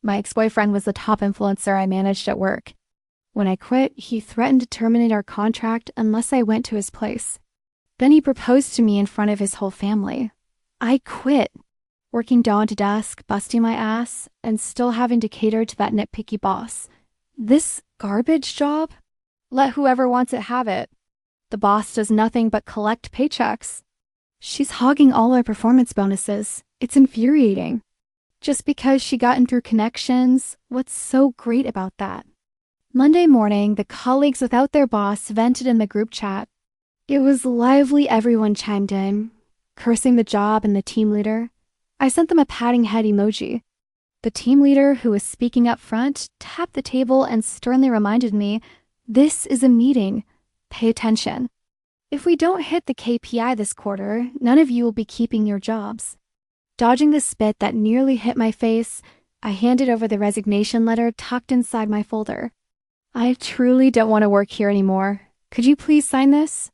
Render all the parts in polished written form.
My ex-boyfriend was the top influencer I managed at work. When I quit, he threatened to terminate our contract unless I went to his place. Then he proposed to me in front of his whole family. I quit, working dawn to dusk, busting my ass, and still having to cater to that nitpicky boss. This garbage job? Let whoever wants it have it. The boss does nothing but collect paychecks. She's hogging all our performance bonuses. It's infuriating. Just because she got in through connections, what's so great about that? Monday morning, the colleagues without their boss vented in the group chat. It was lively. Everyone chimed in, cursing the job and the team leader. I sent them a patting head emoji. The team leader, who was speaking up front, tapped the table and sternly reminded me, "This is a meeting. Pay attention. If we don't hit the KPI this quarter, none of you will be keeping your jobs." Dodging the spit that nearly hit my face, I handed over the resignation letter tucked inside my folder. "I truly don't want to work here anymore. Could you please sign this?"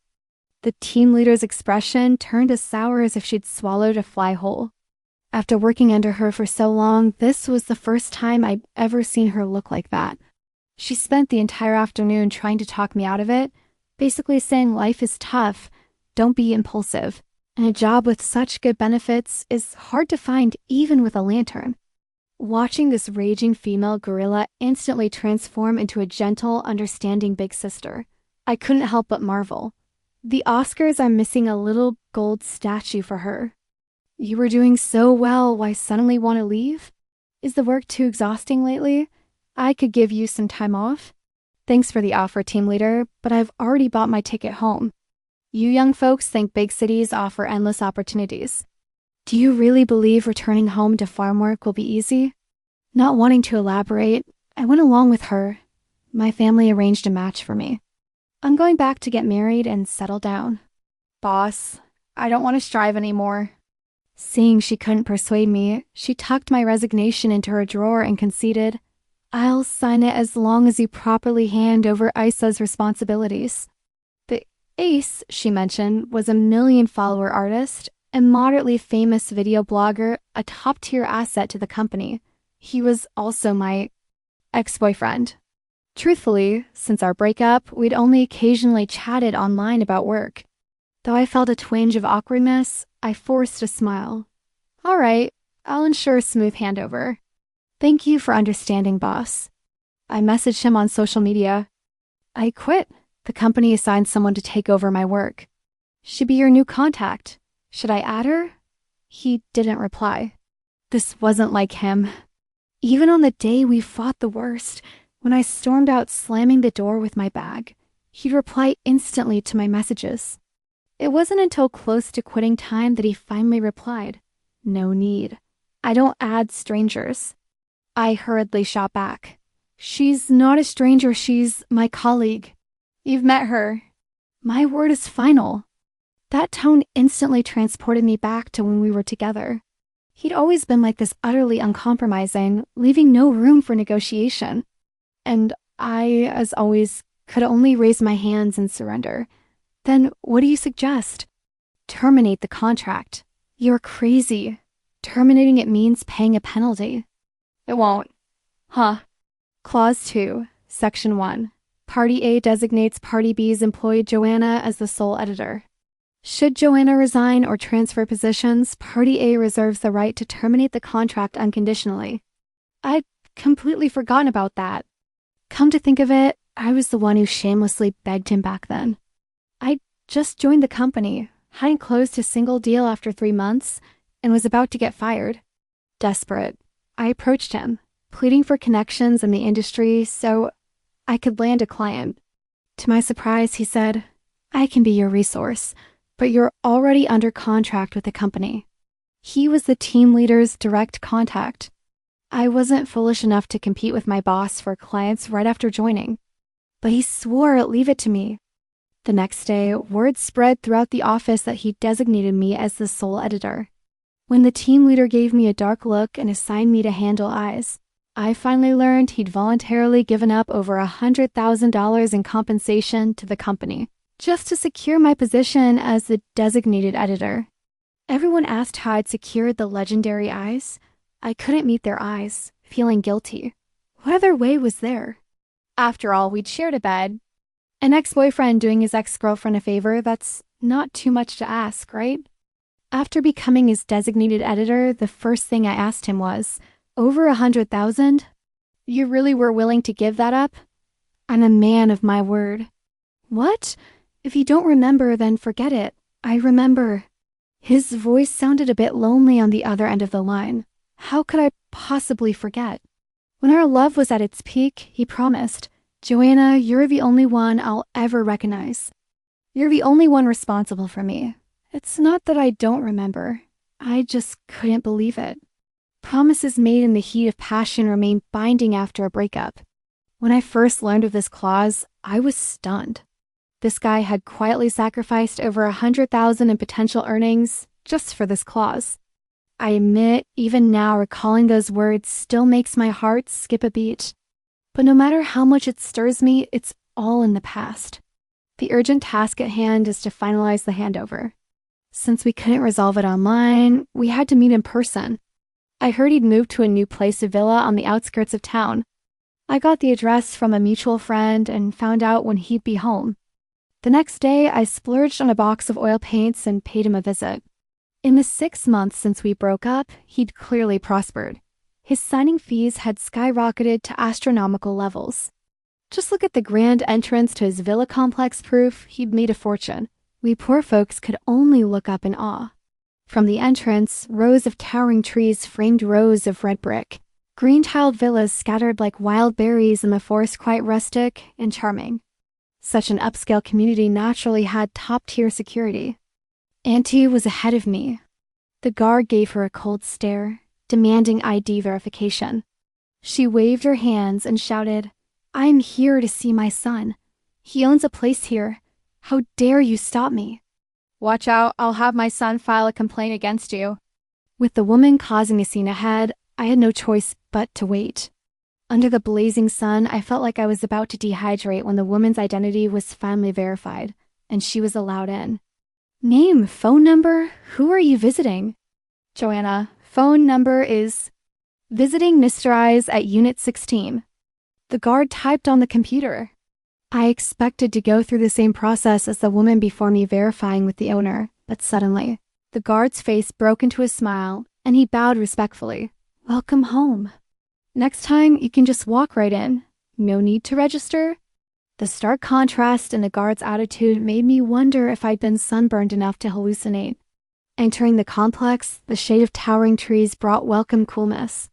The team leader's expression turned as sour as if she'd swallowed a fly whole. After working under her for so long, this was the first time I'd ever seen her look like that. She spent the entire afternoon trying to talk me out of it, basically saying life is tough, don't be impulsive, and a job with such good benefits is hard to find even with a lantern. Watching this raging female gorilla instantly transform into a gentle, understanding big sister, I couldn't help but marvel. The Oscars are missing a little gold statue for her. You were doing so well, why suddenly want to leave? Is the work too exhausting lately? I could give you some time off. Thanks for the offer, team leader, but I've already bought my ticket home. You young folks think big cities offer endless opportunities. Do you really believe returning home to farm work will be easy? Not wanting to elaborate, I went along with her. My family arranged a match for me. I'm going back to get married and settle down. Boss, I don't want to strive anymore. Seeing she couldn't persuade me, she tucked my resignation into her drawer and conceded, "I'll sign it as long as you properly hand over Isa's responsibilities." The ace, she mentioned, was a 1-million-follower artist, a moderately famous video blogger, a top-tier asset to the company. He was also my ex-boyfriend. Truthfully, since our breakup, we'd only occasionally chatted online about work. Though I felt a twinge of awkwardness, I forced a smile. "All right, I'll ensure a smooth handover. Thank you for understanding, boss." I messaged him on social media. "I quit. The company assigned someone to take over my work. She'd be your new contact. Should I add her?" He didn't reply. This wasn't like him. Even on the day we fought the worst, when I stormed out slamming the door with my bag, he'd reply instantly to my messages. It wasn't until close to quitting time that he finally replied, "No need. I don't add strangers." I hurriedly shot back, "She's not a stranger, she's my colleague. You've met her. My word is final." That tone instantly transported me back to when we were together. He'd always been like this, utterly uncompromising, leaving no room for negotiation. And I, as always, could only raise my hands and surrender. "Then what do you suggest?" "Terminate the contract." "You're crazy. Terminating it means paying a penalty." "It won't." "Huh." Clause 2, Section 1. Party A designates Party B's employee Joanna as the sole editor. Should Joanna resign or transfer positions, Party A reserves the right to terminate the contract unconditionally. I'd completely forgotten about that. Come to think of it, I was the one who shamelessly begged him back then. I just joined the company, hadn't closed a single deal after 3 months, and was about to get fired. Desperate, I approached him, pleading for connections in the industry so I could land a client. To my surprise, he said, "I can be your resource, but you're already under contract with the company." He was the team leader's direct contact. I wasn't foolish enough to compete with my boss for clients right after joining, but he swore, "Leave it to me." The next day, word spread throughout the office that he designated me as the sole editor. When the team leader gave me a dark look and assigned me to handle eyes, I finally learned he'd voluntarily given up over $100,000 in compensation to the company, just to secure my position as the designated editor. Everyone asked how I'd secured the legendary eyes. I couldn't meet their eyes, feeling guilty. What other way was there? After all, we'd shared a bed. An ex-boyfriend doing his ex-girlfriend a favor, that's not too much to ask, right? After becoming his designated editor, the first thing I asked him was, over 100,000? You really were willing to give that up? I'm a man of my word. What? If you don't remember, then forget it. I remember. His voice sounded a bit lonely on the other end of the line. How could I possibly forget? When our love was at its peak, he promised, Joanna, you're the only one I'll ever recognize. You're the only one responsible for me. It's not that I don't remember. I just couldn't believe it. Promises made in the heat of passion remain binding after a breakup. When I first learned of this clause, I was stunned. This guy had quietly sacrificed over 100,000 in potential earnings just for this clause. I admit, even now recalling those words still makes my heart skip a beat. But no matter how much it stirs me, it's all in the past. The urgent task at hand is to finalize the handover. Since we couldn't resolve it online, we had to meet in person. I heard he'd moved to a new place, a villa on the outskirts of town. I got the address from a mutual friend and found out when he'd be home. The next day, I splurged on a box of oil paints and paid him a visit. In the 6 months since we broke up, he'd clearly prospered. His signing fees had skyrocketed to astronomical levels. Just look at the grand entrance to his villa complex, proof he'd made a fortune. We poor folks could only look up in awe. From the entrance, rows of towering trees framed rows of red brick. Green-tiled villas scattered like wild berries in the forest, quite rustic and charming. Such an upscale community naturally had top-tier security. Auntie was ahead of me. The guard gave her a cold stare, demanding ID verification. She waved her hands and shouted, I'm here to see my son. He owns a place here. How dare you stop me? Watch out, I'll have my son file a complaint against you. With the woman causing the scene ahead, I had no choice but to wait. Under the blazing sun, I felt like I was about to dehydrate when the woman's identity was finally verified, and she was allowed in. Name, phone number, who are you visiting? Joanna, phone number is visiting Mr. Eyes at Unit 16. The guard typed on the computer. I expected to go through the same process as the woman before me verifying with the owner, but suddenly, the guard's face broke into a smile, and he bowed respectfully. Welcome home. Next time, you can just walk right in. No need to register. The stark contrast in the guard's attitude made me wonder if I'd been sunburned enough to hallucinate. Entering the complex, the shade of towering trees brought welcome coolness.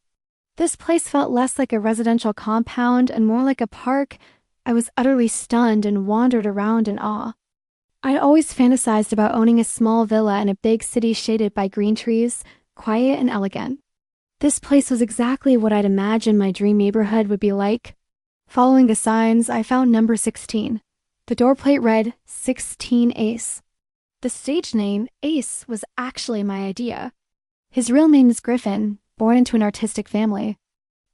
This place felt less like a residential compound and more like a park. I was utterly stunned and wandered around in awe. I'd always fantasized about owning a small villa in a big city shaded by green trees, quiet and elegant. This place was exactly what I'd imagined my dream neighborhood would be like. Following the signs, I found number 16. The door plate read 16 Ace. The stage name, Ace, was actually my idea. His real name is Griffin, born into an artistic family.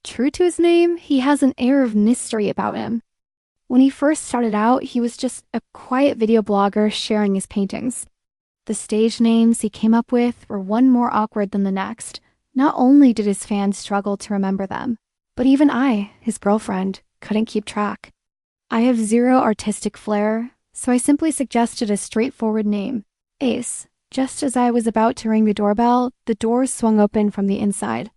True to his name, he has an air of mystery about him. When he first started out, he was just a quiet video blogger sharing his paintings. The stage names he came up with were one more awkward than the next. Not only did his fans struggle to remember them, but even I, his girlfriend, couldn't keep track. I have zero artistic flair, so I simply suggested a straightforward name, Ace. Just as I was about to ring the doorbell, the door swung open from the inside.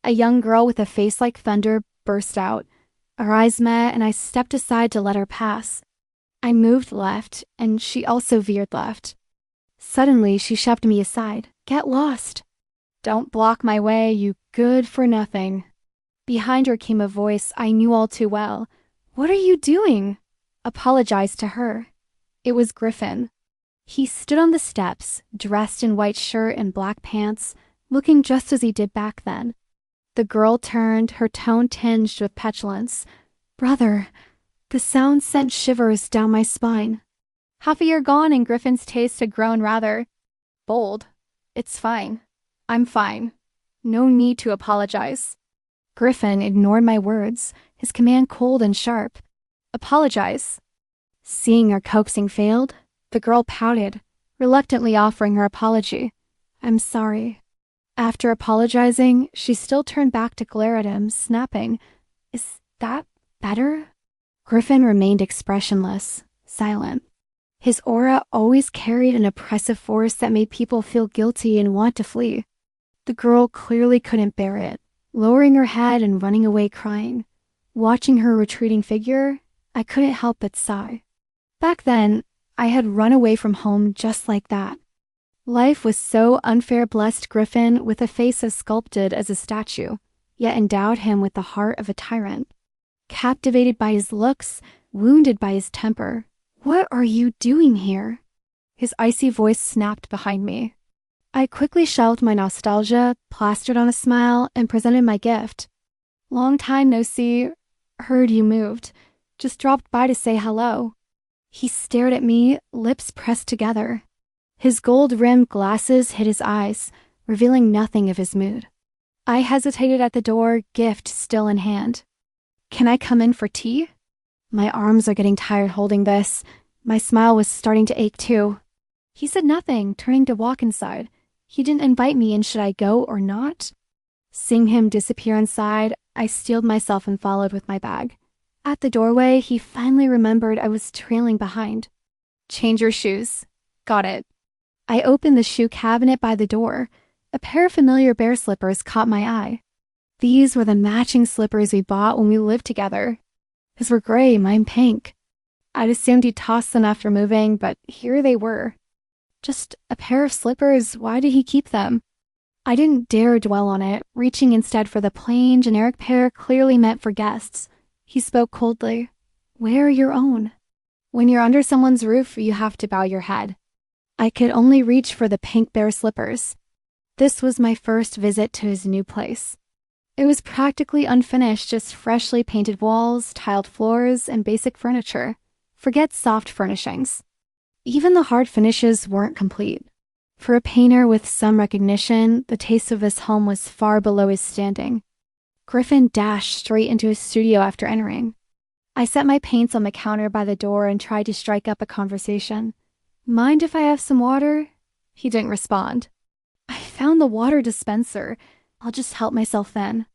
A young girl with a face like thunder burst out. Our eyes met, and I stepped aside to let her pass. I moved left, and she also veered left. Suddenly, she shoved me aside. Get lost. Don't block my way, you good-for-nothing. Behind her came a voice I knew all too well. What are you doing? Apologized to her. It was Griffin. He stood on the steps, dressed in white shirt and black pants, looking just as he did back then. The girl turned, her tone tinged with petulance. Brother, the sound sent shivers down my spine. Half a year gone and Griffin's taste had grown rather bold. It's fine. I'm fine. No need to apologize. Griffin ignored my words, his command cold and sharp. Apologize. Seeing our coaxing failed, the girl pouted, reluctantly offering her apology. I'm sorry. After apologizing, she still turned back to glare at him, snapping, "Is that better?" Griffin remained expressionless, silent. His aura always carried an oppressive force that made people feel guilty and want to flee. The girl clearly couldn't bear it, lowering her head and running away crying. Watching her retreating figure, I couldn't help but sigh. Back then, I had run away from home just like that. Life was so unfair. Blessed Griffin with a face as sculpted as a statue, yet endowed him with the heart of a tyrant. Captivated by his looks, wounded by his temper. "What are you doing here?" His icy voice snapped behind me. I quickly shelved my nostalgia, plastered on a smile, and presented my gift. "Long time no see. Heard you moved. Just dropped by to say hello." He stared at me, lips pressed together. His gold-rimmed glasses hid his eyes, revealing nothing of his mood. I hesitated at the door, gift still in hand. "Can I come in for tea?" My arms are getting tired holding this. My smile was starting to ache too. He said nothing, turning to walk inside. He didn't invite me, and should I go or not? Seeing him disappear inside, I steeled myself and followed with my bag. At the doorway, he finally remembered I was trailing behind. "Change your shoes." "Got it." I opened the shoe cabinet by the door. A pair of familiar bear slippers caught my eye. These were the matching slippers we bought when we lived together. His were gray, mine pink. I'd assumed he'd tossed them after moving, but here they were. Just a pair of slippers, why did he keep them? I didn't dare dwell on it, reaching instead for the plain, generic pair clearly meant for guests. He spoke coldly. "Wear your own." When you're under someone's roof, you have to bow your head. I could only reach for the pink bear slippers. This was my first visit to his new place. It was practically unfinished, just freshly painted walls, tiled floors, and basic furniture. Forget soft furnishings. Even the hard finishes weren't complete. For a painter with some recognition, the taste of this home was far below his standing. Griffin dashed straight into his studio after entering. I set my paints on the counter by the door and tried to strike up a conversation. "Mind if I have some water?" He didn't respond. "I found the water dispenser. I'll just help myself then."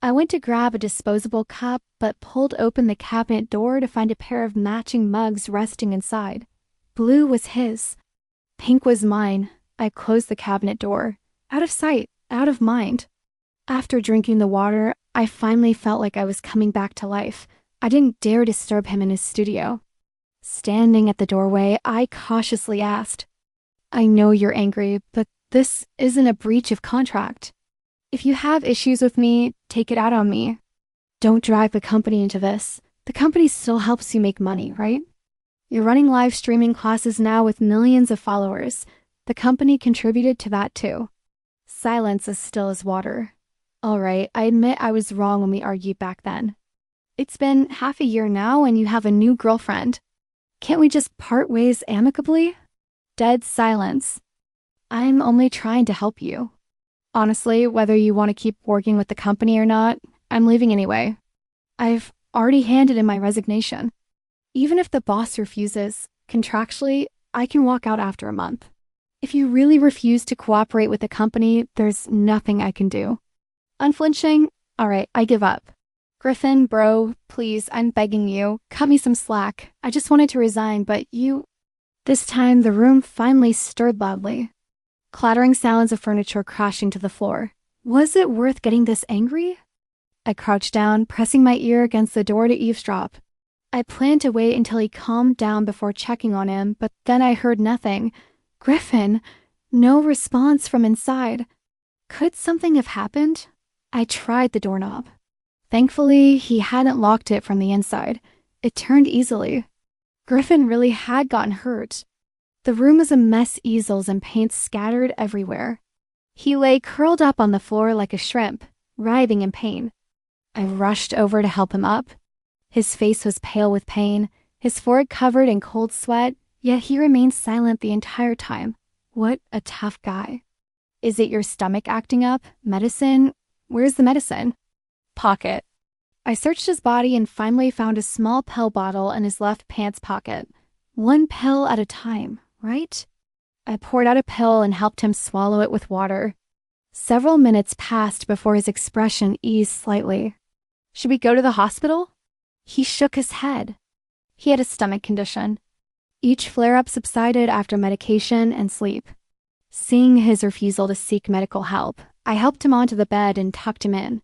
I went to grab a disposable cup, but pulled open the cabinet door to find a pair of matching mugs resting inside. Blue was his. Pink was mine. I closed the cabinet door. Out of sight, out of mind. After drinking the water, I finally felt like I was coming back to life. I didn't dare disturb him in his studio. Standing at the doorway, I cautiously asked, "I know you're angry, but this isn't a breach of contract. If you have issues with me, take it out on me. Don't drag the company into this. The company still helps you make money, right? You're running live streaming classes now with millions of followers. The company contributed to that too." Silence as still as water. "All right, I admit I was wrong when we argued back then. It's been half a year now and you have a new girlfriend. Can't we just part ways amicably?" Dead silence. "I'm only trying to help you. Honestly, whether you want to keep working with the company or not, I'm leaving anyway. I've already handed in my resignation. Even if the boss refuses, contractually, I can walk out after a month. If you really refuse to cooperate with the company, there's nothing I can do." Unflinching, "All right, I give up. Griffin, bro, please, I'm begging you, cut me some slack. I just wanted to resign, but you..." This time, the room finally stirred loudly. Clattering sounds of furniture crashing to the floor. Was it worth getting this angry? I crouched down, pressing my ear against the door to eavesdrop. I planned to wait until he calmed down before checking on him, but then I heard nothing. Griffin! No response from inside. Could something have happened? I tried the doorknob. Thankfully, he hadn't locked it from the inside. It turned easily. Griffin really had gotten hurt. The room was a mess, easels and paint scattered everywhere. He lay curled up on the floor like a shrimp, writhing in pain. I rushed over to help him up. His face was pale with pain, his forehead covered in cold sweat, yet he remained silent the entire time. What a tough guy. "Is it your stomach acting up? Medicine? Where's the medicine?" "Pocket." I searched his body and finally found a small pill bottle in his left pants pocket. One pill at a time, right? I poured out a pill and helped him swallow it with water. Several minutes passed before his expression eased slightly. Should we go to the hospital? He shook his head. He had a stomach condition. Each flare-up subsided after medication and sleep. Seeing his refusal to seek medical help, I helped him onto the bed and tucked him in.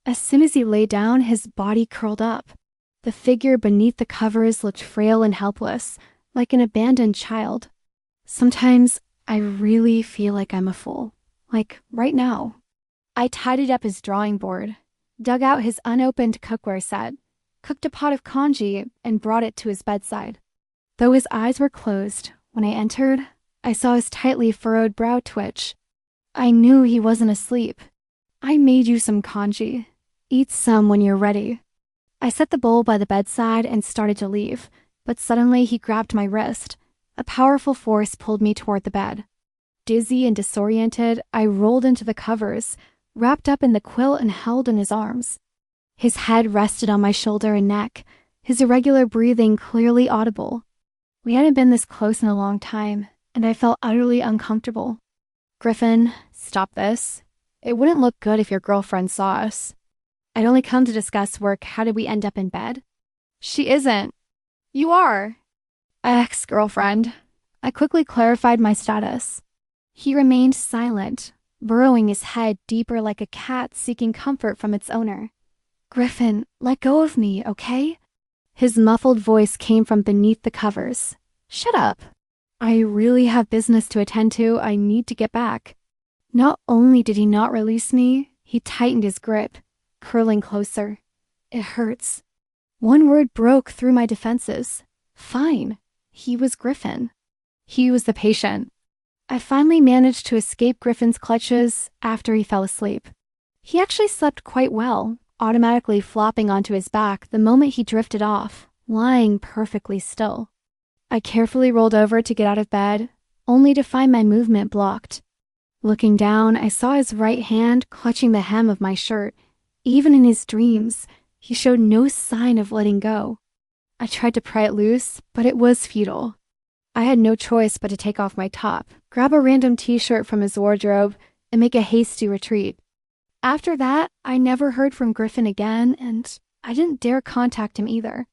As soon as he lay down, his body curled up. The figure beneath the covers looked frail and helpless, like an abandoned child. Sometimes I really feel like I'm a fool, like right now. I tidied up his drawing board, dug out his unopened cookware set, cooked a pot of congee, and brought it to his bedside. Though his eyes were closed, when I entered, I saw his tightly furrowed brow twitch. I knew he wasn't asleep. I made you some congee. Eat some when you're ready. I set the bowl by the bedside and started to leave, but suddenly he grabbed my wrist. A powerful force pulled me toward the bed. Dizzy and disoriented, I rolled into the covers, wrapped up in the quilt and held in his arms. His head rested on my shoulder and neck, his irregular breathing clearly audible. We hadn't been this close in a long time, and I felt utterly uncomfortable. Griffin, stop this. It wouldn't look good if your girlfriend saw us. I'd only come to discuss work. How did we end up in bed? She isn't. You are. Ex-girlfriend. I quickly clarified my status. He remained silent, burrowing his head deeper like a cat seeking comfort from its owner. Griffin, let go of me, okay? His muffled voice came from beneath the covers. Shut up. I really have business to attend to. I need to get back. Not only did he not release me, he tightened his grip, curling closer. It hurts. One word broke through my defenses. Fine. He was Griffin. He was the patient. I finally managed to escape Griffin's clutches after he fell asleep. He actually slept quite well, automatically flopping onto his back the moment he drifted off, lying perfectly still. I carefully rolled over to get out of bed, only to find my movement blocked. Looking down, I saw his right hand clutching the hem of my shirt. Even in his dreams, he showed no sign of letting go. I tried to pry it loose, but it was futile. I had no choice but to take off my top, grab a random t-shirt from his wardrobe, and make a hasty retreat. After that, I never heard from Griffin again, and I didn't dare contact him either.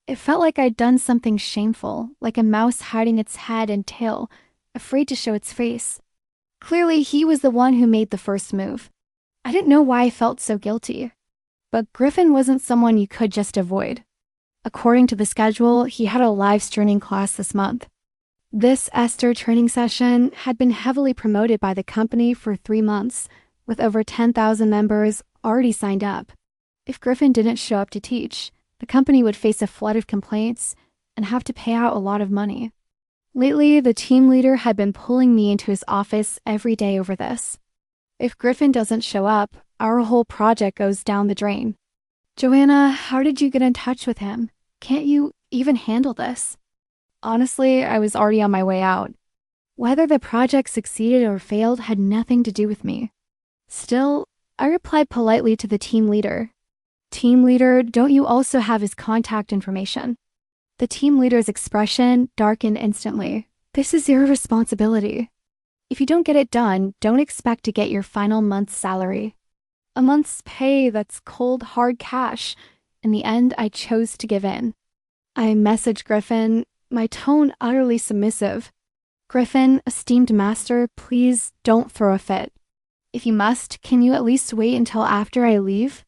It felt like I'd done something shameful, like a mouse hiding its head and tail, afraid to show its face. Clearly, he was the one who made the first move. I didn't know why I felt so guilty. But Griffin wasn't someone you could just avoid. According to the schedule, he had a live streaming class this month. This Esther training session had been heavily promoted by the company for 3 months, with over 10,000 members already signed up. If Griffin didn't show up to teach, the company would face a flood of complaints and have to pay out a lot of money. Lately, the team leader had been pulling me into his office every day over this. If Griffin doesn't show up, our whole project goes down the drain. Joanna, how did you get in touch with him? Can't you even handle this? Honestly, I was already on my way out. Whether the project succeeded or failed had nothing to do with me. Still, I replied politely to the team leader. Team leader, don't you also have his contact information? The team leader's expression darkened instantly. This is your responsibility. If you don't get it done, don't expect to get your final month's salary. A month's pay that's cold, hard cash. In the end, I chose to give in. I messaged Griffin, my tone utterly submissive. Griffin, esteemed master, please don't throw a fit. If you must, can you at least wait until after I leave?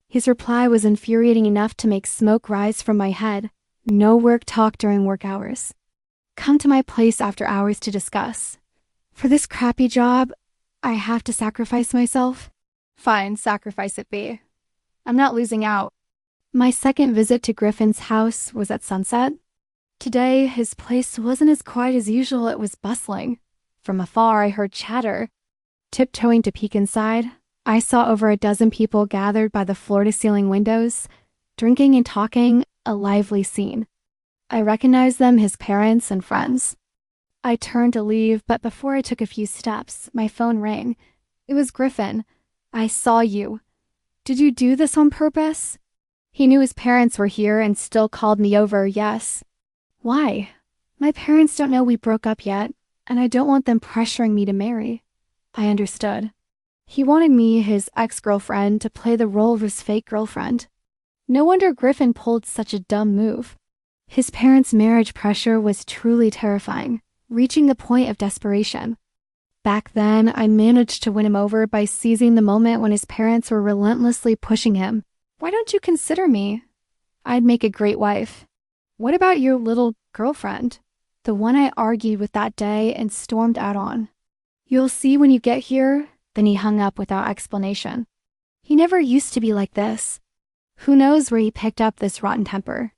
His reply was infuriating enough to make smoke rise from my head. No work talk during work hours. Come to my place after hours to discuss. For this crappy job, I have to sacrifice myself. Fine, sacrifice it be. I'm not losing out. My second visit to Griffin's house was at sunset. Today, his place wasn't as quiet as usual, it was bustling. From afar, I heard chatter. Tiptoeing to peek inside, I saw over a dozen people gathered by the floor-to-ceiling windows, drinking and talking, a lively scene. I recognized them, his parents and friends. I turned to leave, but before I took a few steps, my phone rang. It was Griffin. I saw you. Did you do this on purpose? He knew his parents were here and still called me over, yes. Why? My parents don't know we broke up yet, and I don't want them pressuring me to marry. I understood. He wanted me, his ex-girlfriend, to play the role of his fake girlfriend. No wonder Griffin pulled such a dumb move. His parents' marriage pressure was truly terrifying, reaching the point of desperation. Back then, I managed to win him over by seizing the moment when his parents were relentlessly pushing him. "Why don't you consider me? I'd make a great wife." "What about your little girlfriend? The one I argued with that day and stormed out on." "You'll see when you get here." Then he hung up without explanation. He never used to be like this. Who knows where he picked up this rotten temper?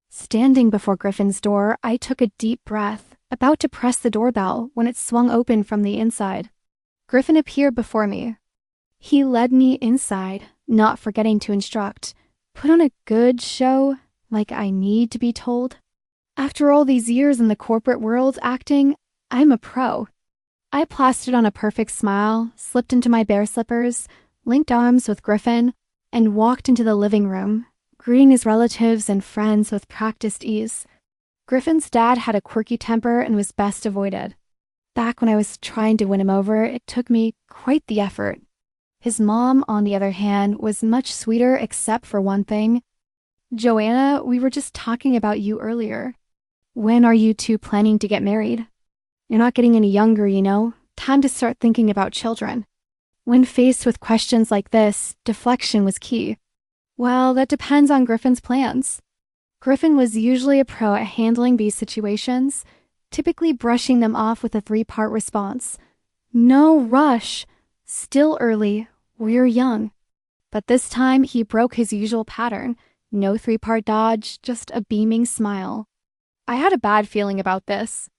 Standing before Griffin's door, I took a deep breath, about to press the doorbell when it swung open from the inside. Griffin appeared before me. He led me inside, not forgetting to instruct. "Put on a good show, like I need to be told." After all these years in the corporate world acting, I'm a pro. I plastered on a perfect smile, slipped into my bear slippers, linked arms with Griffin, and walked into the living room, greeting his relatives and friends with practiced ease. Griffin's dad had a quirky temper and was best avoided. Back when I was trying to win him over, it took me quite the effort. His mom, on the other hand, was much sweeter except for one thing. "Joanna, we were just talking about you earlier. When are you two planning to get married? You're not getting any younger, you know. Time to start thinking about children." When faced with questions like this, deflection was key. "Well, that depends on Griffin's plans." Griffin was usually a pro at handling these situations, typically brushing them off with a three-part response. "No rush. Still early. We're young." But this time, he broke his usual pattern. No three-part dodge, just a beaming smile. I had a bad feeling about this.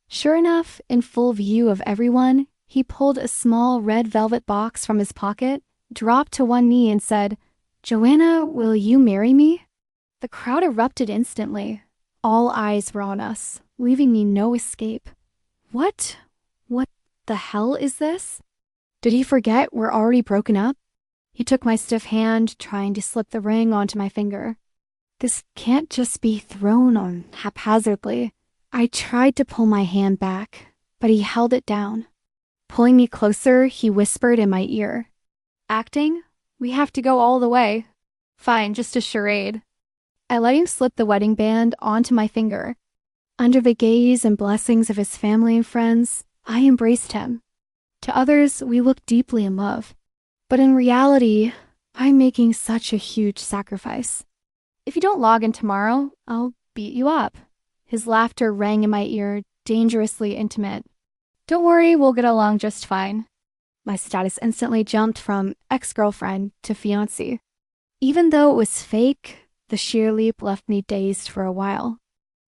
Sure enough, in full view of everyone, he pulled a small red velvet box from his pocket, dropped to one knee and said, "Joanna, will you marry me?" The crowd erupted instantly. All eyes were on us, leaving me no escape. What the hell is this? Did he forget we're already broken up? He took my stiff hand, trying to slip the ring onto my finger. This can't just be thrown on haphazardly. I tried to pull my hand back, but he held it down. Pulling me closer, he whispered in my ear, "Acting? We have to go all the way." "Fine, just a charade." I let him slip the wedding band onto my finger. Under the gaze and blessings of his family and friends, I embraced him. To others, we looked deeply in love. But in reality, I'm making such a huge sacrifice. "If you don't log in tomorrow, I'll beat you up." His laughter rang in my ear, dangerously intimate. "Don't worry, we'll get along just fine." My status instantly jumped from ex-girlfriend to fiancée. Even though it was fake, the sheer leap left me dazed for a while.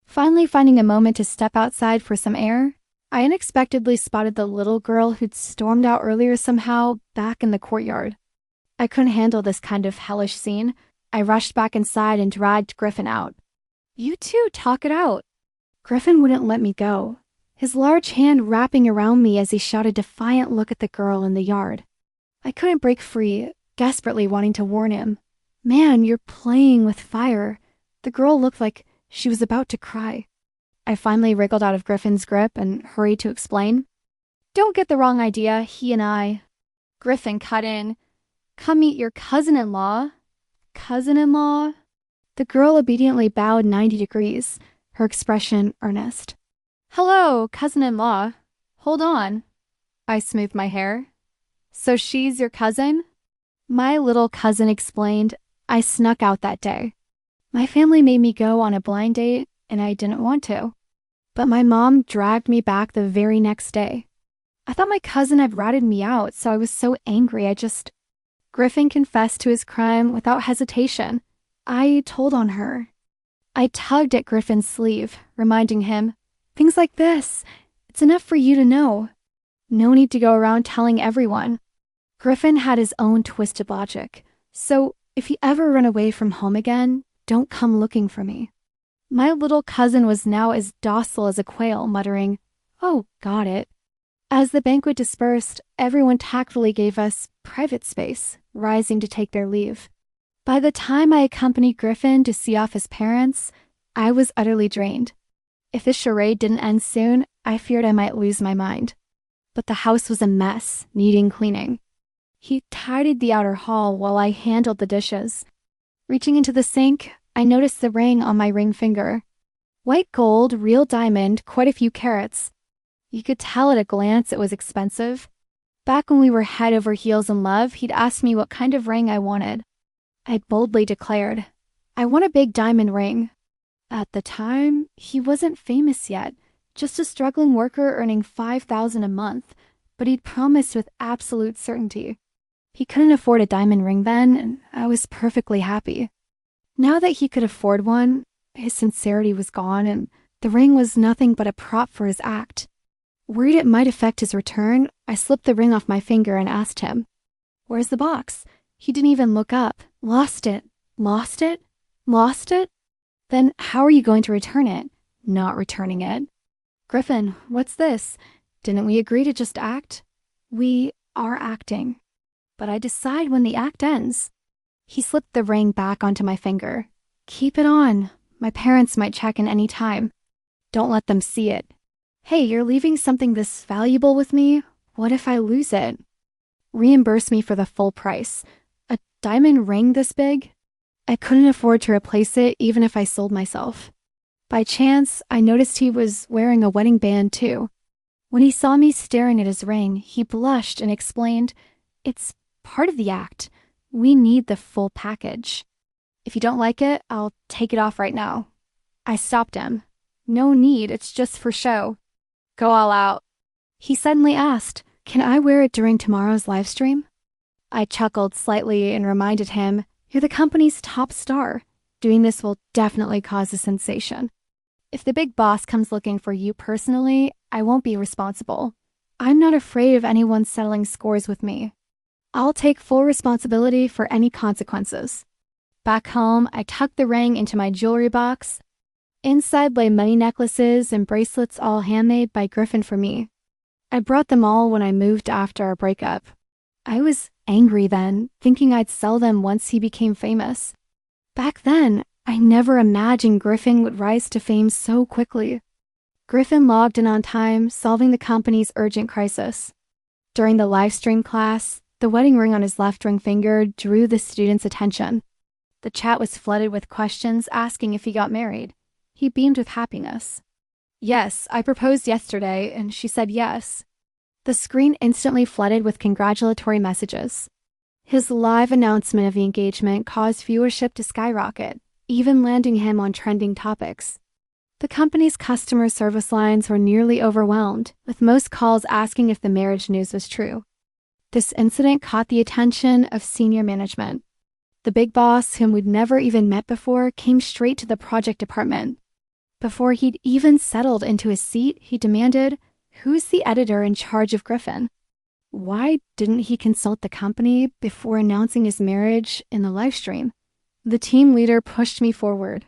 Finally finding a moment to step outside for some air, I unexpectedly spotted the little girl who'd stormed out earlier somehow back in the courtyard. I couldn't handle this kind of hellish scene. I rushed back inside and dragged Griffin out. "You two talk it out." Griffin wouldn't let me go, his large hand wrapping around me as he shot a defiant look at the girl in the yard. I couldn't break free, desperately wanting to warn him. "Man, you're playing with fire." The girl looked like she was about to cry. I finally wriggled out of Griffin's grip and hurried to explain. "Don't get the wrong idea, he and I." Griffin cut in. "Come meet your cousin-in-law." "Cousin-in-law?" The girl obediently bowed 90 degrees, her expression earnest. "Hello, cousin-in-law. Hold on." I smoothed my hair. "So she's your cousin?" "My little cousin," explained. "I snuck out that day. My family made me go on a blind date, and I didn't want to. But my mom dragged me back the very next day. I thought my cousin had ratted me out, so I was so angry I just..." Griffin confessed to his crime without hesitation. "I told on her." I tugged at Griffin's sleeve, reminding him, "Things like this, it's enough for you to know. No need to go around telling everyone." Griffin had his own twisted logic, so if you ever run away from home again, don't come looking for me. My little cousin was now as docile as a quail, muttering, "Oh, got it." As the banquet dispersed, everyone tactfully gave us private space, rising to take their leave. By the time I accompanied Griffin to see off his parents, I was utterly drained. If this charade didn't end soon, I feared I might lose my mind. But the house was a mess, needing cleaning. He tidied the outer hall while I handled the dishes. Reaching into the sink, I noticed the ring on my ring finger. White gold, real diamond, quite a few carats. You could tell at a glance it was expensive. Back when we were head over heels in love, he'd asked me what kind of ring I wanted. I'd boldly declared, I want a big diamond ring. At the time, he wasn't famous yet, just a struggling worker earning $5,000 a month, but he'd promised with absolute certainty. He couldn't afford a diamond ring then, and I was perfectly happy. Now that he could afford one, his sincerity was gone, and the ring was nothing but a prop for his act. Worried it might affect his return, I slipped the ring off my finger and asked him, Where's the box? He didn't even look up. Lost it. Lost it? Lost it? Then how are you going to return it? Not returning it. Griffin, what's this? Didn't we agree to just act? We are acting. But I decide when the act ends. He slipped the ring back onto my finger. Keep it on. My parents might check in any time. Don't let them see it. Hey, you're leaving something this valuable with me? What if I lose it? Reimburse me for the full price. A diamond ring this big? I couldn't afford to replace it even if I sold myself. By chance, I noticed he was wearing a wedding band too. When he saw me staring at his ring, he blushed and explained, It's part of the act. We need the full package. If you don't like it, I'll take it off right now. I stopped him. No need, it's just for show. Go all out. He suddenly asked, Can I wear it during tomorrow's live stream? I chuckled slightly and reminded him, You're the company's top star. Doing this will definitely cause a sensation. If the big boss comes looking for you personally, I won't be responsible. I'm not afraid of anyone settling scores with me. I'll take full responsibility for any consequences. Back home, I tucked the ring into my jewelry box. Inside lay money necklaces and bracelets all handmade by Griffin for me. I brought them all when I moved after our breakup. I was angry then, thinking I'd sell them once he became famous. Back then, I never imagined Griffin would rise to fame so quickly. Griffin logged in on time, solving the company's urgent crisis. During the live stream class, the wedding ring on his left ring finger drew the students' attention. The chat was flooded with questions asking if he got married. He beamed with happiness. Yes, I proposed yesterday, and she said yes. The screen instantly flooded with congratulatory messages. His live announcement of the engagement caused viewership to skyrocket, even landing him on trending topics. The company's customer service lines were nearly overwhelmed, with most calls asking if the marriage news was true. This incident caught the attention of senior management. The big boss, whom we'd never even met before, came straight to the project department. Before he'd even settled into his seat, he demanded, Who's the editor in charge of Griffin? Why didn't he consult the company before announcing his marriage in the live stream? The team leader pushed me forward.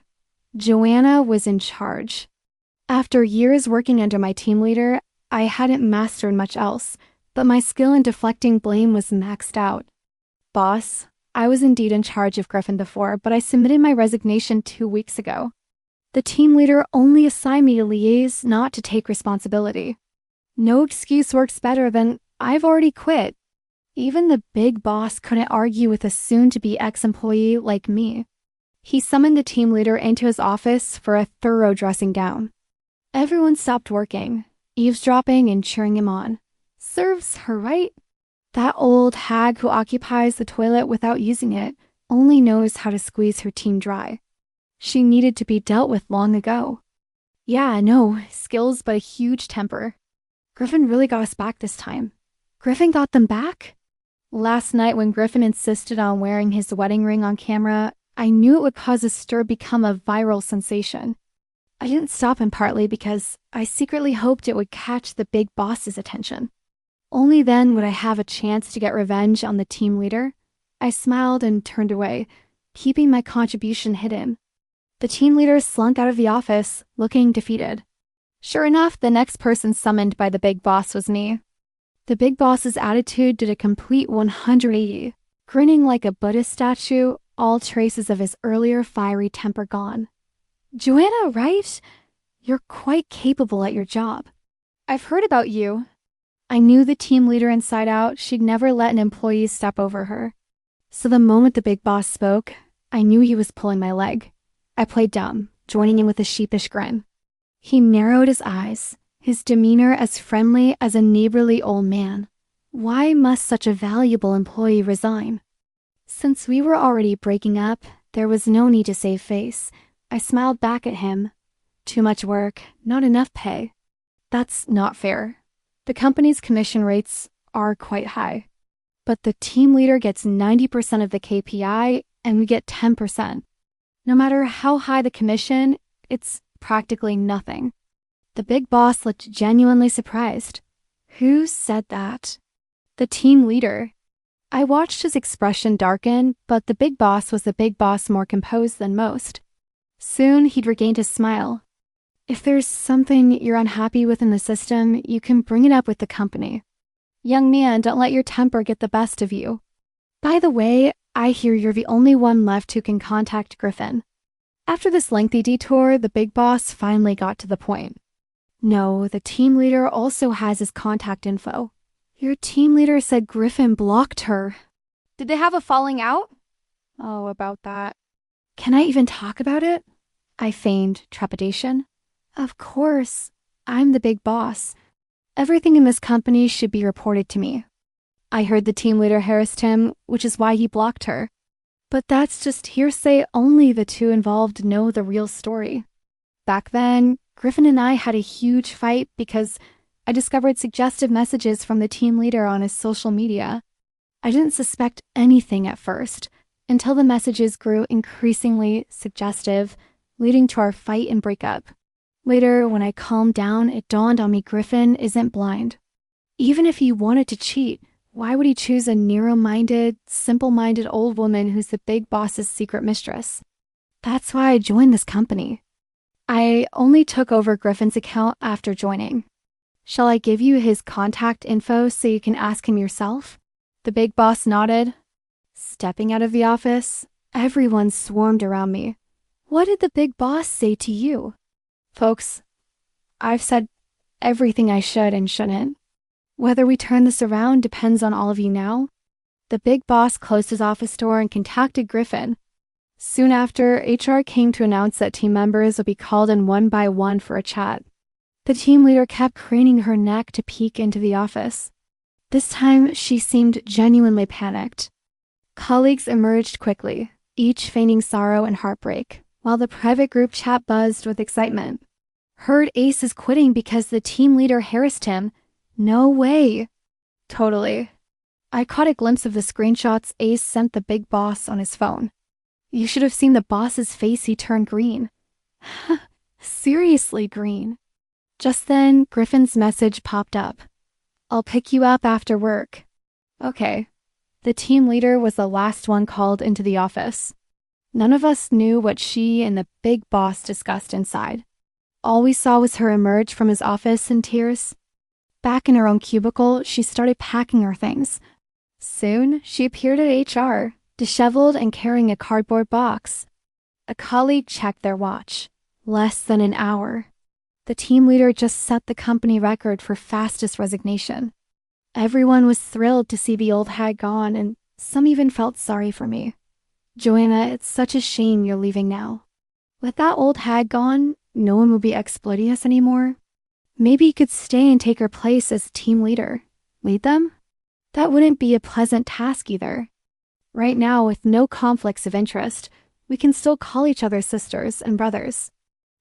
Joanna was in charge. After years working under my team leader, I hadn't mastered much else, but my skill in deflecting blame was maxed out. Boss, I was indeed in charge of Griffin before, but I submitted my resignation 2 weeks ago. The team leader only assigned me to liaise, not to take responsibility. No excuse works better than, I've already quit. Even the big boss couldn't argue with a soon-to-be ex-employee like me. He summoned the team leader into his office for a thorough dressing down. Everyone stopped working, eavesdropping and cheering him on. Serves her right. That old hag who occupies the toilet without using it only knows how to squeeze her team dry. She needed to be dealt with long ago. Yeah, no, skills but a huge temper. Griffin really got us back this time. Griffin got them back? Last night when Griffin insisted on wearing his wedding ring on camera, I knew it would cause a stir become a viral sensation. I didn't stop him partly because I secretly hoped it would catch the big boss's attention. Only then would I have a chance to get revenge on the team leader. I smiled and turned away, keeping my contribution hidden. The team leader slunk out of the office, looking defeated. Sure enough, the next person summoned by the big boss was me. The big boss's attitude did a complete 180. Grinning like a Buddhist statue, all traces of his earlier fiery temper gone. Joanna, right? You're quite capable at your job. I've heard about you. I knew the team leader inside out. She'd never let an employee step over her. So the moment the big boss spoke, I knew he was pulling my leg. I played dumb, joining in with a sheepish grin. He narrowed his eyes, his demeanor as friendly as a neighborly old man. Why must such a valuable employee resign? Since we were already breaking up, there was no need to save face. I smiled back at him. Too much work, not enough pay. That's not fair. The company's commission rates are quite high. But the team leader gets 90% of the KPI and we get 10%. No matter how high the commission, it's practically nothing. The big boss looked genuinely surprised. Who said that? The team leader. I watched his expression darken, but the big boss was the big boss, more composed than most. Soon he'd regained his smile. If there's something you're unhappy with in the system, you can bring it up with the company. Young man, don't let your temper get the best of you. By the way, I hear you're the only one left who can contact Griffin. After this lengthy detour, the big boss finally got to the point. No, the team leader also has his contact info. Your team leader said Griffin blocked her. Did they have a falling out? Oh, about that. Can I even talk about it? I feigned trepidation. Of course, I'm the big boss. Everything in this company should be reported to me. I heard the team leader harassed him, which is why he blocked her. But that's just hearsay. Only the two involved know the real story. Back then, Griffin and I had a huge fight because I discovered suggestive messages from the team leader on his social media. I didn't suspect anything at first, until the messages grew increasingly suggestive, leading to our fight and breakup. Later, when I calmed down, it dawned on me Griffin isn't blind. Even if he wanted to cheat, why would he choose a narrow-minded, simple-minded old woman who's the big boss's secret mistress? That's why I joined this company. I only took over Griffin's account after joining. Shall I give you his contact info so you can ask him yourself? The big boss nodded. Stepping out of the office, everyone swarmed around me. What did the big boss say to you? Folks, I've said everything I should and shouldn't. Whether we turn this around depends on all of you now. The big boss closed his office door and contacted Griffin. Soon after, HR came to announce that team members would be called in one by one for a chat. The team leader kept craning her neck to peek into the office. This time, she seemed genuinely panicked. Colleagues emerged quickly, each feigning sorrow and heartbreak, while the private group chat buzzed with excitement. Heard Ace is quitting because the team leader harassed him. No way. Totally. I caught a glimpse of the screenshots Ace sent the big boss on his phone. You should have seen the boss's face. He turned green. Seriously green. Just then, Griffin's message popped up. I'll pick you up after work. Okay. The team leader was the last one called into the office. None of us knew what she and the big boss discussed inside. All we saw was her emerge from his office in tears. Back in her own cubicle, she started packing her things. Soon, she appeared at HR, disheveled and carrying a cardboard box. A colleague checked their watch. Less than an hour. The team leader just set the company record for fastest resignation. Everyone was thrilled to see the old hag gone, and some even felt sorry for me. Joanna, it's such a shame you're leaving now. With that old hag gone, no one will be exploiting us anymore. Maybe you could stay and take her place as team leader. Lead them? That wouldn't be a pleasant task either. Right now, with no conflicts of interest, we can still call each other sisters and brothers.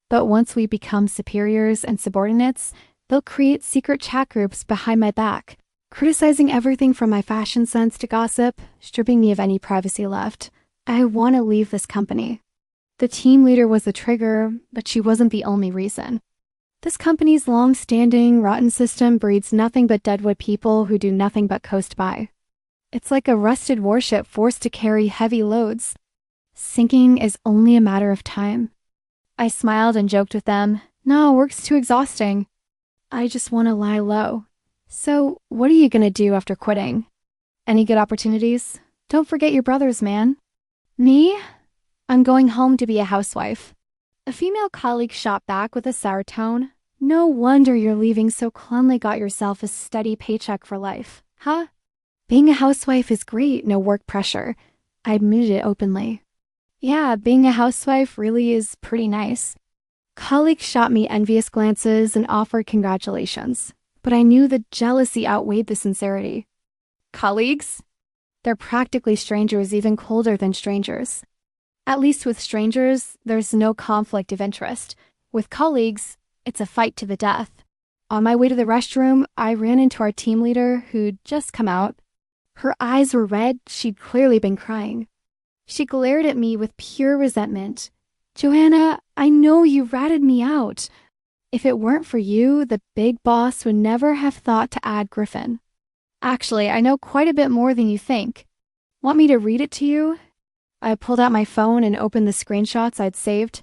But once we become superiors and subordinates, they'll create secret chat groups behind my back, criticizing everything from my fashion sense to gossip, stripping me of any privacy left. I want to leave this company. The team leader was the trigger, but she wasn't the only reason. This company's long-standing, rotten system breeds nothing but deadwood people who do nothing but coast by. It's like a rusted warship forced to carry heavy loads. Sinking is only a matter of time. I smiled and joked with them. No, work's too exhausting. I just want to lie low. So, what are you going to do after quitting? Any good opportunities? Don't forget your brothers, man. Me? I'm going home to be a housewife. A female colleague shot back with a sour tone. No wonder you're leaving so Clunley got yourself a steady paycheck for life, huh? Being a housewife is great, no work pressure. I admitted it openly. Yeah, being a housewife really is pretty nice. Colleagues shot me envious glances and offered congratulations, but I knew the jealousy outweighed the sincerity. Colleagues? They're practically strangers, even colder than strangers. At least with strangers, there's no conflict of interest. With colleagues, it's a fight to the death. On my way to the restroom, I ran into our team leader who'd just come out. Her eyes were red, she'd clearly been crying. She glared at me with pure resentment. Joanna, I know you ratted me out. If it weren't for you, the big boss would never have thought to add Griffin. Actually, I know quite a bit more than you think. Want me to read it to you? I pulled out my phone and opened the screenshots I'd saved.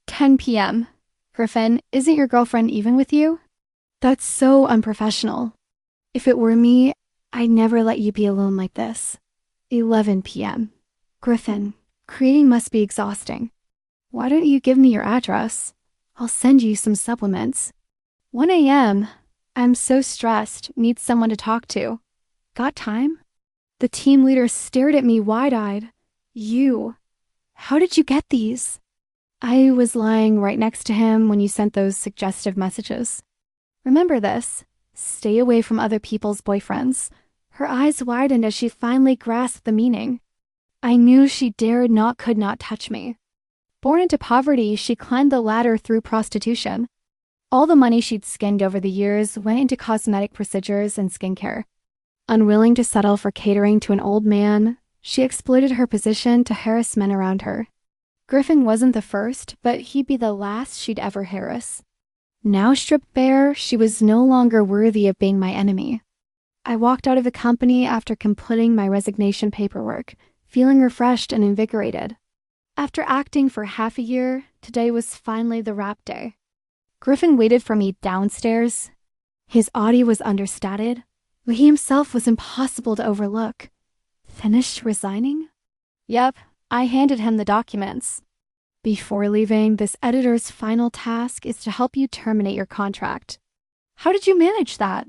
10 p.m. Griffin, isn't your girlfriend even with you? That's so unprofessional. If it were me, I'd never let you be alone like this. 11 p.m. Griffin, creating must be exhausting. Why don't you give me your address? I'll send you some supplements. 1 a.m. I'm so stressed, need someone to talk to. Got time? The team leader stared at me wide-eyed. You. How did you get these? I was lying right next to him when you sent those suggestive messages. Remember this. Stay away from other people's boyfriends. Her eyes widened as she finally grasped the meaning. I knew she dared not, could not touch me. Born into poverty, she climbed the ladder through prostitution. All the money she'd skinned over the years went into cosmetic procedures and skincare. Unwilling to settle for catering to an old man, she exploited her position to harass men around her. Griffin wasn't the first, but he'd be the last she'd ever harass. Now stripped bare, she was no longer worthy of being my enemy. I walked out of the company after completing my resignation paperwork, feeling refreshed and invigorated. After acting for half a year, today was finally the wrap day. Griffin waited for me downstairs. His audio was understated, but he himself was impossible to overlook. Finished resigning? Yep, I handed him the documents. Before leaving, this editor's final task is to help you terminate your contract. How did you manage that?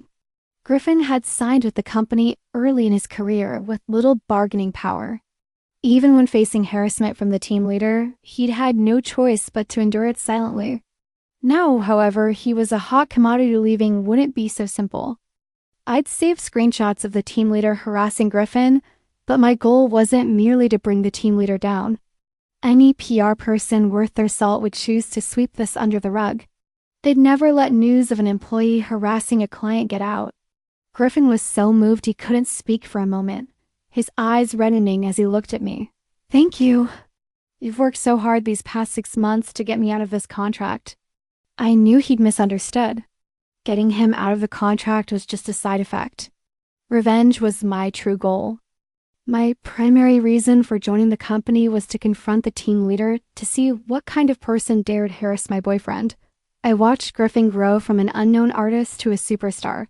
Griffin had signed with the company early in his career with little bargaining power. Even when facing harassment from the team leader, he'd had no choice but to endure it silently. Now, however, he was a hot commodity. Leaving wouldn't be so simple. I'd saved screenshots of the team leader harassing Griffin, but my goal wasn't merely to bring the team leader down. Any PR person worth their salt would choose to sweep this under the rug. They'd never let news of an employee harassing a client get out. Griffin was so moved he couldn't speak for a moment, his eyes reddening as he looked at me. Thank you. You've worked so hard these past 6 months to get me out of this contract. I knew he'd misunderstood. Getting him out of the contract was just a side effect. Revenge was my true goal. My primary reason for joining the company was to confront the team leader to see what kind of person dared harass my boyfriend. I watched Griffin grow from an unknown artist to a superstar.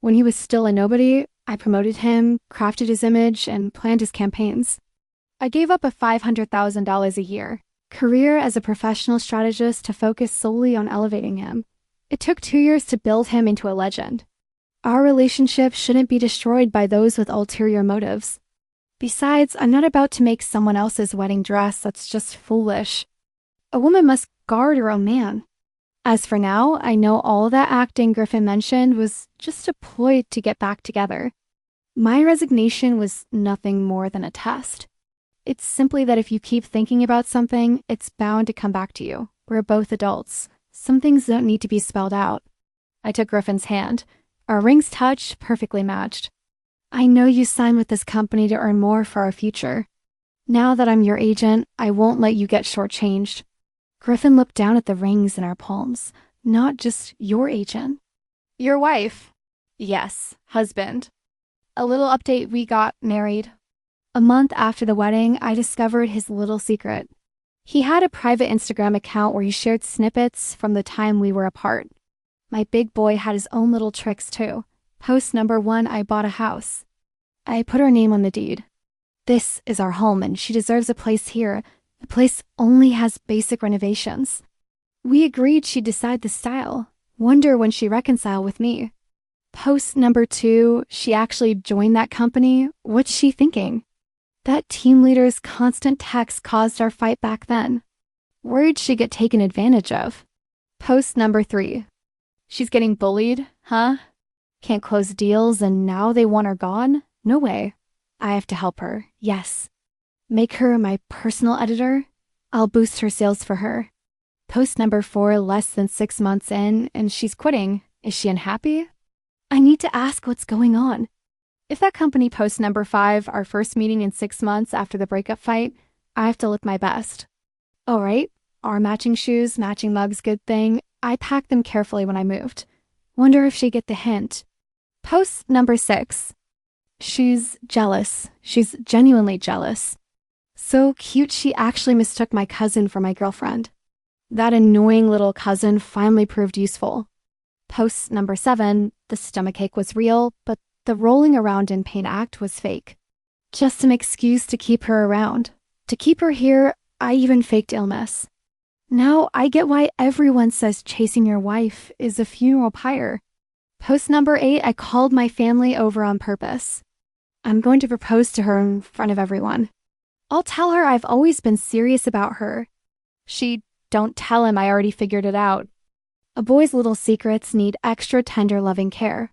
When he was still a nobody, I promoted him, crafted his image, and planned his campaigns. I gave up a $500,000 a year career as a professional strategist to focus solely on elevating him. It took 2 years to build him into a legend. Our relationship shouldn't be destroyed by those with ulterior motives. Besides, I'm not about to make someone else's wedding dress. That's just foolish. A woman must guard her own man. As for now, I know all that acting Griffin mentioned was just a ploy to get back together. My resignation was nothing more than a test. It's simply that if you keep thinking about something, it's bound to come back to you. We're both adults. Some things don't need to be spelled out. I took Griffin's hand. Our rings touched, perfectly matched. I know you signed with this company to earn more for our future. Now that I'm your agent, I won't let you get shortchanged. Griffin looked down at the rings in our palms. Not just your agent. Your wife. Yes, husband. A little update, we got married. A month after the wedding, I discovered his little secret. He had a private Instagram account where he shared snippets from the time we were apart. My big boy had his own little tricks too. Post number 1, I bought a house. I put her name on the deed. This is our home and she deserves a place here. The place only has basic renovations. We agreed she'd decide the style. Wonder when she reconcile with me. Post number 2, she actually joined that company. What's she thinking? That team leader's constant texts caused our fight back then. Worried she'd get taken advantage of. Post number 3. She's getting bullied, huh? Can't close deals and now they want her gone? No way. I have to help her, yes. Make her my personal editor? I'll boost her sales for her. Post number 4, less than 6 months in, and she's quitting. Is she unhappy? I need to ask what's going on. If that company post number 5, our first meeting in 6 months after the breakup fight, I have to look my best. All right, our matching shoes, matching mugs, good thing. I packed them carefully when I moved. Wonder if she'd get the hint. Post number 6. She's jealous. She's genuinely jealous. So cute she actually mistook my cousin for my girlfriend. That annoying little cousin finally proved useful. Post number 7, the stomachache was real, but the rolling around in pain act was fake. Just an excuse to keep her around. To keep her here, I even faked illness. Now I get why everyone says chasing your wife is a funeral pyre. Post number 8, I called my family over on purpose. I'm going to propose to her in front of everyone. I'll tell her I've always been serious about her. Don't tell him I already figured it out. A boy's little secrets need extra tender loving care.